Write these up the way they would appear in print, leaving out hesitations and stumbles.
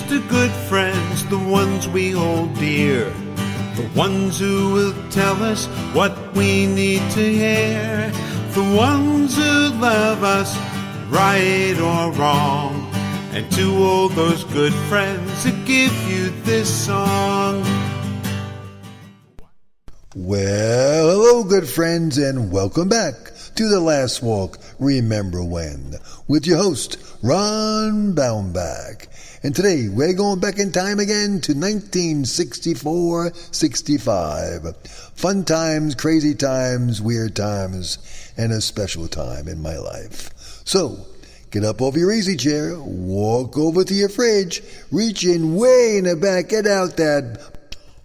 to good friends, the ones we hold dear, the ones who will tell us what we need to hear, the ones who love us, right or wrong, and to all those good friends who give you this song. Well, hello, good friends, and welcome back to The Last Walk, Remember When, with your host, Ron Baumbach. And today, we're going back in time again to 1964-65. Fun times, crazy times, weird times, and a special time in my life. So, get up off your easy chair, walk over to your fridge, reach in way in the back, get out that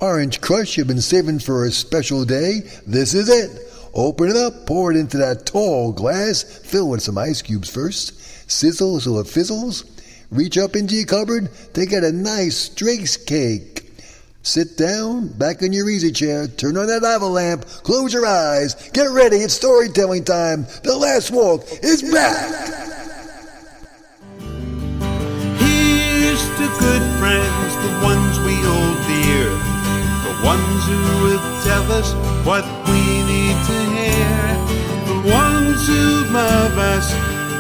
orange crush you've been saving for a special day. This is it. Open it up, pour it into that tall glass, fill with some ice cubes first, sizzle so it fizzles. Reach up into your cupboard, take out a nice Straits cake. Sit down, back in your easy chair, turn on that lava lamp, close your eyes, get ready, it's storytelling time. The Last Walk is back. Here's to good friends, the ones we hold dear, the ones who will tell us what we need to hear, the ones who love us,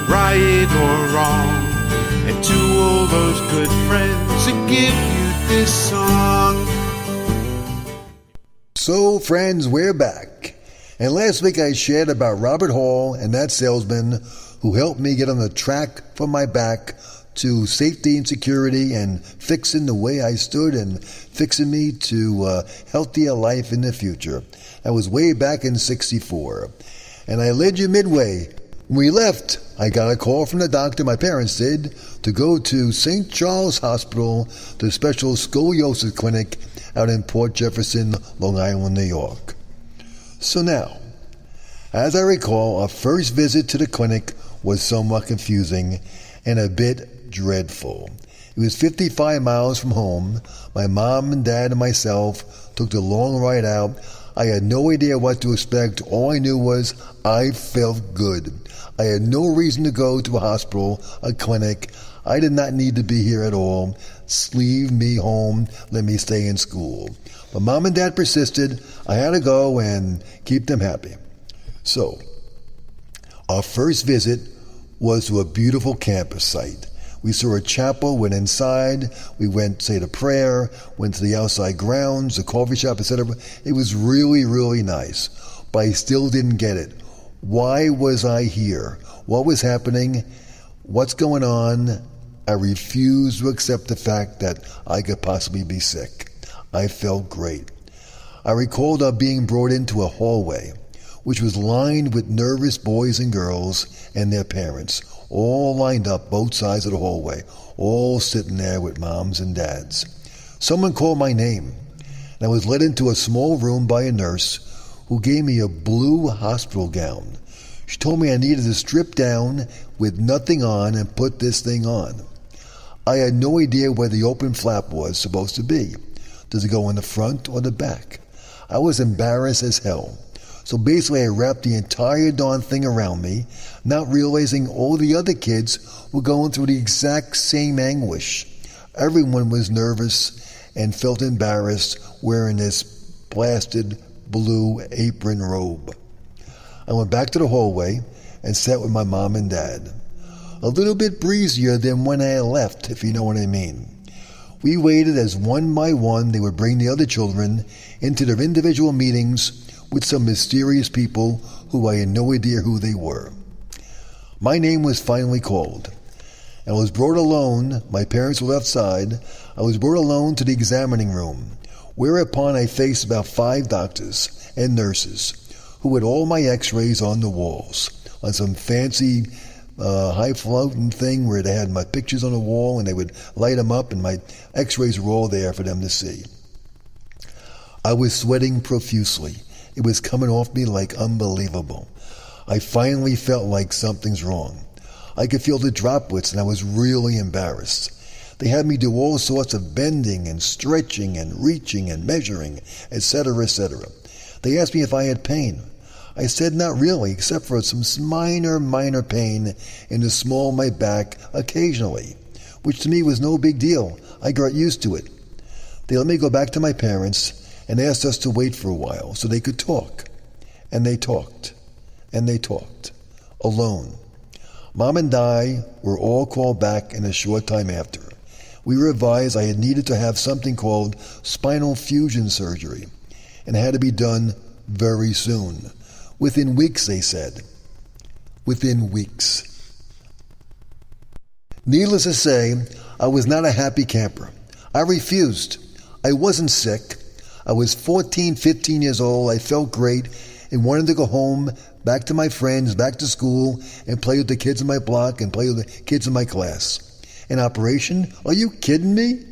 right or wrong, and to all those good friends who give you this song. So, friends, we're back. And last week I shared about Robert Hall and that salesman who helped me get on the track from my back to safety and security and fixing the way I stood and fixing me to a healthier life in the future. That was way back in 64. And I led you midway. When we left, I got a call from the doctor, my parents did, to go to St. Charles Hospital, the special scoliosis clinic out in Port Jefferson, Long Island, New York. So now, as I recall, our first visit to the clinic was somewhat confusing and a bit dreadful. It was 55 miles from home. My mom and dad and myself took the long ride out. I had no idea what to expect. All I knew was I felt good. I had no reason to go to a hospital, a clinic. I did not need to be here at all. Leave me home, let me stay in school. But Mom and Dad persisted. I had to go and keep them happy. So, our first visit was to a beautiful campus site. We saw a chapel, went inside, we went, say, to prayer, went to the outside grounds, the coffee shop, etc. It was really, really nice, but I still didn't get it. Why was I here? What was happening? What's going on? I refused to accept the fact that I could possibly be sick. I felt great. I recalled our being brought into a hallway, which was lined with nervous boys and girls and their parents, all lined up both sides of the hallway, all sitting there with moms and dads. Someone called my name, and I was led into a small room by a nurse who gave me a blue hospital gown. She told me I needed to strip down with nothing on and put this thing on. I had no idea where the open flap was supposed to be. Does it go in the front or the back? I was embarrassed as hell. So basically I wrapped the entire darn thing around me, not realizing all the other kids were going through the exact same anguish. Everyone was nervous and felt embarrassed wearing this blasted blue apron robe. I went back to the hallway and sat with my mom and dad. A little bit breezier than when I left, if you know what I mean. We waited as one by one they would bring the other children into their individual meetings with some mysterious people who I had no idea who they were. My name was finally called. I was brought alone. My parents were left side. I was brought alone to the examining room, whereupon I faced about 5 doctors and nurses who had all my x-rays on the walls, on some fancy high-floating thing where they had my pictures on the wall and they would light them up and my x-rays were all there for them to see. I was sweating profusely. It was coming off me like unbelievable. I finally felt like something's wrong. I could feel the droplets and I was really embarrassed. They had me do all sorts of bending and stretching and reaching and measuring, etc., etc. They asked me if I had pain. I said not really, except for some minor pain in the small of my back occasionally, which to me was no big deal. I got used to it. They let me go back to my parents and asked us to wait for a while so they could talk. And they talked. And they talked. Alone. Mom and I were all called back in a short time after. We were advised I had needed to have something called spinal fusion surgery, and it had to be done very soon. Within weeks, they said. Within weeks. Needless to say, I was not a happy camper. I refused. I wasn't sick. I was 14, 15 years old. I felt great and wanted to go home, back to my friends, back to school, and play with the kids in my block and play with the kids in my class. An operation? Are you kidding me?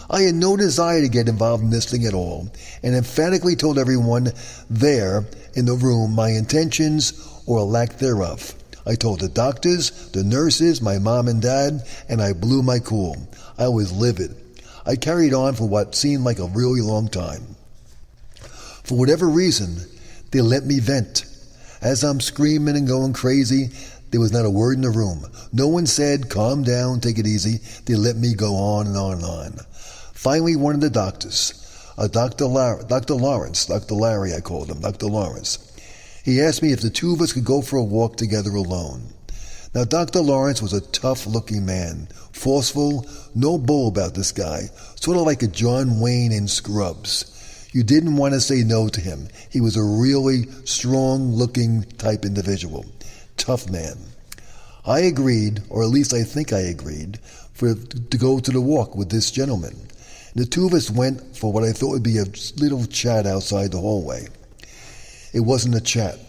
I had no desire to get involved in this thing at all, and emphatically told everyone there in the room my intentions or lack thereof. I told the doctors, the nurses, my mom and dad, and I blew my cool. I was livid. I carried on for what seemed like a really long time. For whatever reason, they let me vent. As I'm screaming and going crazy, there was not a word in the room. No one said, calm down, take it easy. They let me go on and on and on. Finally, one of the doctors, Dr. Lawrence, Dr. Larry I called him, Dr. Lawrence, he asked me if the two of us could go for a walk together alone. Now, Dr. Lawrence was a tough-looking man, forceful, no bull about this guy, sort of like a John Wayne in Scrubs. You didn't want to say no to him. He was a really strong-looking type individual. Tough man. I agreed, or at least I think I agreed, to go to the walk with this gentleman. The two of us went for what I thought would be a little chat outside the hallway. It wasn't a chat.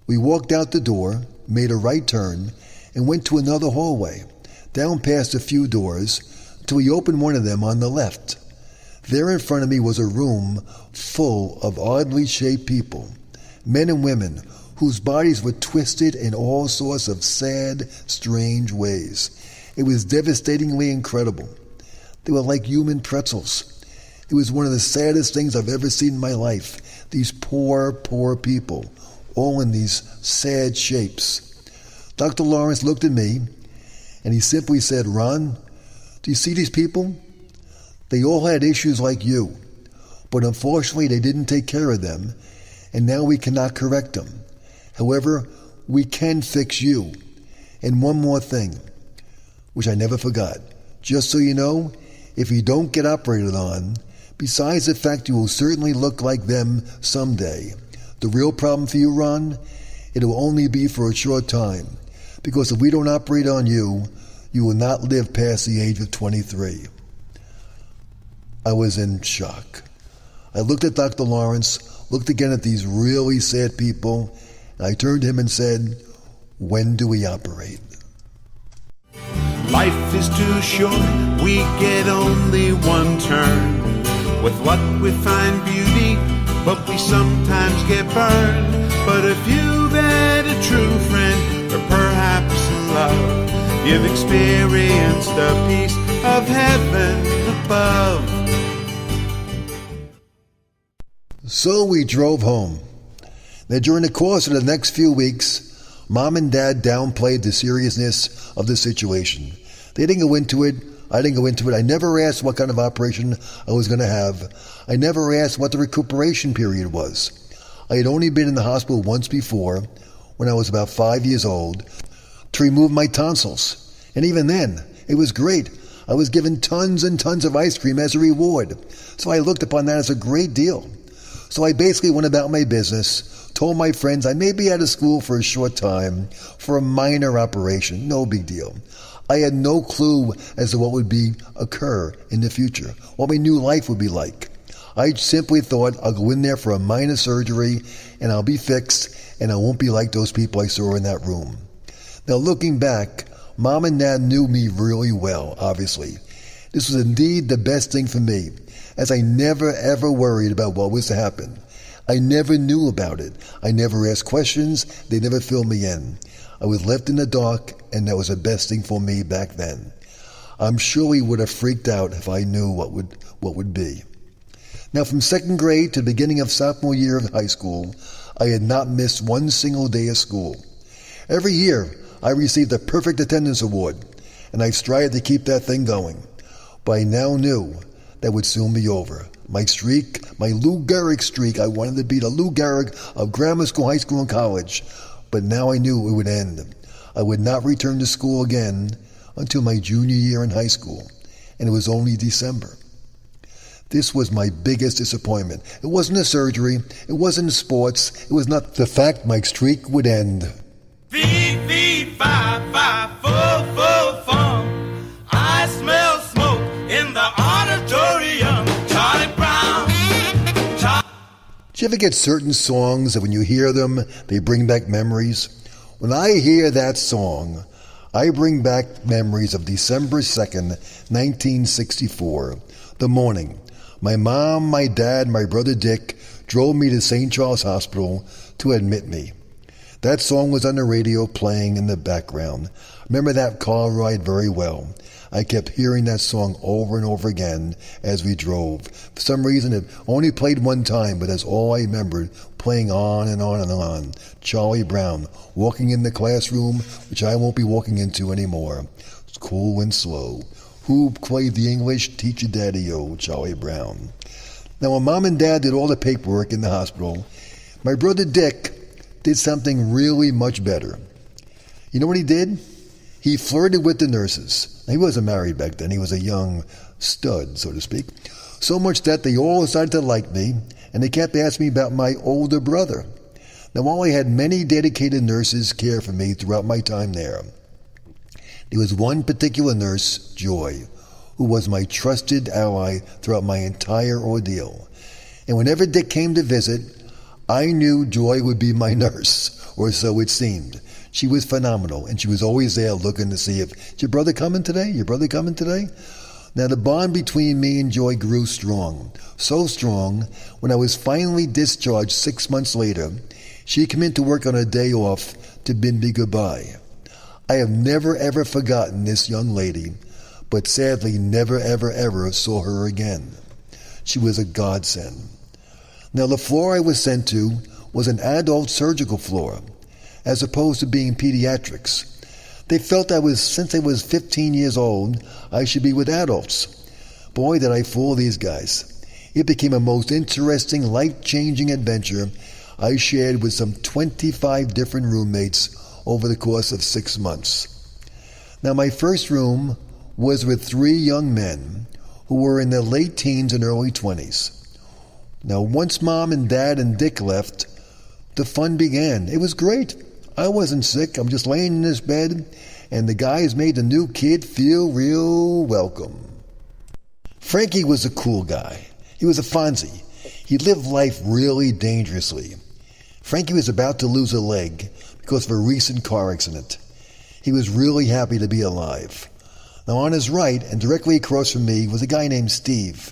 We walked out the door, made a right turn, and went to another hallway, down past a few doors, till we opened one of them on the left. There in front of me was a room full of oddly shaped people, men and women, whose bodies were twisted in all sorts of sad, strange ways. It was devastatingly incredible. They were like human pretzels. It was one of the saddest things I've ever seen in my life. These poor, poor people, all in these sad shapes. Dr. Lawrence looked at me, and he simply said, Ron, do you see these people? They all had issues like you, but unfortunately they didn't take care of them, and now we cannot correct them. However, we can fix you. And one more thing, which I never forgot. Just so you know, if you don't get operated on, besides the fact you will certainly look like them someday, the real problem for you, Ron, it will only be for a short time. Because if we don't operate on you, you will not live past the age of 23. I was in shock. I looked at Dr. Lawrence, looked again at these really sad people, and I turned to him and said, when do we operate? Life is too short, we get only one turn. With luck we find beauty, but we sometimes get burned. But if you've had a true friend, or perhaps love, you've experienced the peace of heaven above. So we drove home. Now during the course of the next few weeks, Mom and Dad downplayed the seriousness of the situation. They didn't go into it. I didn't go into it. I never asked what kind of operation I was going to have. I never asked what the recuperation period was. I had only been in the hospital once before, when I was about 5 years old, to remove my tonsils. And even then, it was great. I was given tons and tons of ice cream as a reward. So I looked upon that as a great deal. So I basically went about my business, told my friends I may be out of school for a short time, for a minor operation, no big deal. I had no clue as to what would occur in the future, what my new life would be like. I simply thought I'll go in there for a minor surgery and I'll be fixed and I won't be like those people I saw in that room. Now looking back, Mom and Dad knew me really well, obviously. This was indeed the best thing for me, as I never ever worried about what was to happen. I never knew about it. I never asked questions. They never filled me in. I was left in the dark, and that was the best thing for me back then. I'm sure he would have freaked out if I knew what would be. Now, from second grade to the beginning of sophomore year of high school, I had not missed one single day of school. Every year, I received a perfect attendance award. and I strived to keep that thing going. But I now knew that would soon be over. My streak, my Lou Gehrig streak, I wanted to be the Lou Gehrig of grammar school, high school, and college. But now I knew it would end. I would not return to school again until my junior year in high school, and it was only December. This was my biggest disappointment. It wasn't a surgery, it wasn't sports, it was not the fact my streak would end. Fee, fee, fi, fi, fo, fo, fum. I smell smoke in the auditorium. Charlie Brown. Do you ever get certain songs that when you hear them, they bring back memories? When I hear that song, I bring back memories of December 2nd, 1964, the morning. My mom, my dad, my brother Dick drove me to St. Charles Hospital to admit me. That song was on the radio playing in the background. I remember that car ride very well. I kept hearing that song over and over again as we drove. For some reason, it only played one time, but that's all I remembered, playing on and on and on. Charlie Brown, walking in the classroom, which I won't be walking into anymore. It's cool and slow. Who played the English? Teacher Daddy-O, Charlie Brown. Now, when Mom and Dad did all the paperwork in the hospital, my brother Dick did something really much better. You know what he did? He flirted with the nurses. He wasn't married back then. He was a young stud, so to speak. So much that they all decided to like me, and they kept asking me about my older brother. Now, while I had many dedicated nurses care for me throughout my time there was one particular nurse, Joy, who was my trusted ally throughout my entire ordeal. And whenever Dick came to visit, I knew Joy would be my nurse, or so it seemed. She was phenomenal, and she was always there looking to see if, is your brother coming today? Your brother coming today? Now, the bond between me and Joy grew strong. So strong, when I was finally discharged 6 months later, she came in to work on a day off to bid me goodbye. I have never ever forgotten this young lady, but sadly never ever saw her again. She was a godsend. Now, the floor I was sent to was an adult surgical floor, as opposed to being pediatrics. They felt since I was 15 years old, I should be with adults. Boy, did I fool these guys. It became a most interesting, life-changing adventure I shared with some 25 different roommates over the course of 6 months. Now, my first room was with 3 young men who were in their late teens and early 20s. Now, once Mom and Dad and Dick left, the fun began. It was great. I wasn't sick. I'm just laying in this bed, and the guys made the new kid feel real welcome. Frankie was a cool guy. He was a Fonzie. He lived life really dangerously. Frankie was about to lose a leg because of a recent car accident. He was really happy to be alive. Now, on his right and directly across from me was a guy named Steve,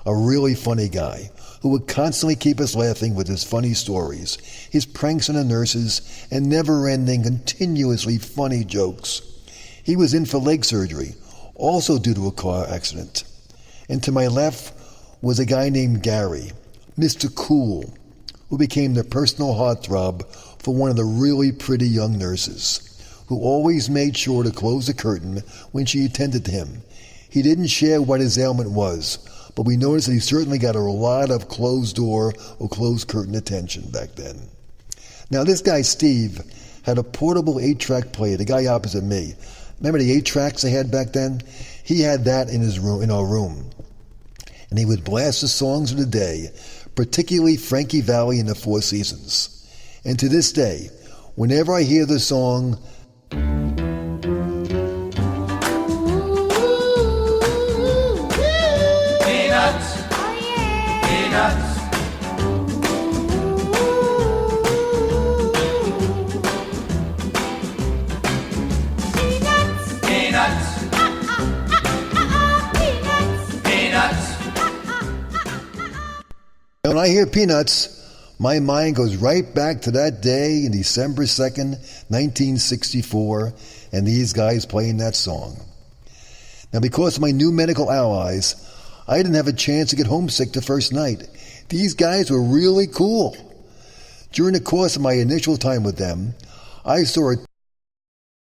a really funny guy who would constantly keep us laughing with his funny stories, his pranks on the nurses, and never-ending, continuously funny jokes. He was in for leg surgery, also due to a car accident. And to my left was a guy named Gary, Mr. Cool, who became the personal heartthrob for one of the really pretty young nurses, who always made sure to close the curtain when she attended to him. He didn't share what his ailment was, but we noticed that he certainly got a lot of closed door or closed curtain attention back then. Now, this guy, Steve, had a portable 8-track player, the guy opposite me. Remember the 8-tracks they had back then? He had that in his room, in our room. And he would blast the songs of the day, particularly Frankie Valli and the Four Seasons. And to this day, whenever I hear the song, Peanuts, peanuts. Peanuts, peanuts. when I hear Peanuts, my mind goes right back to that day in December 2nd, 1964, and these guys playing that song. Now, because of my new medical allies, I didn't have a chance to get homesick the first night. These guys were really cool. During the course of my initial time with them, I saw a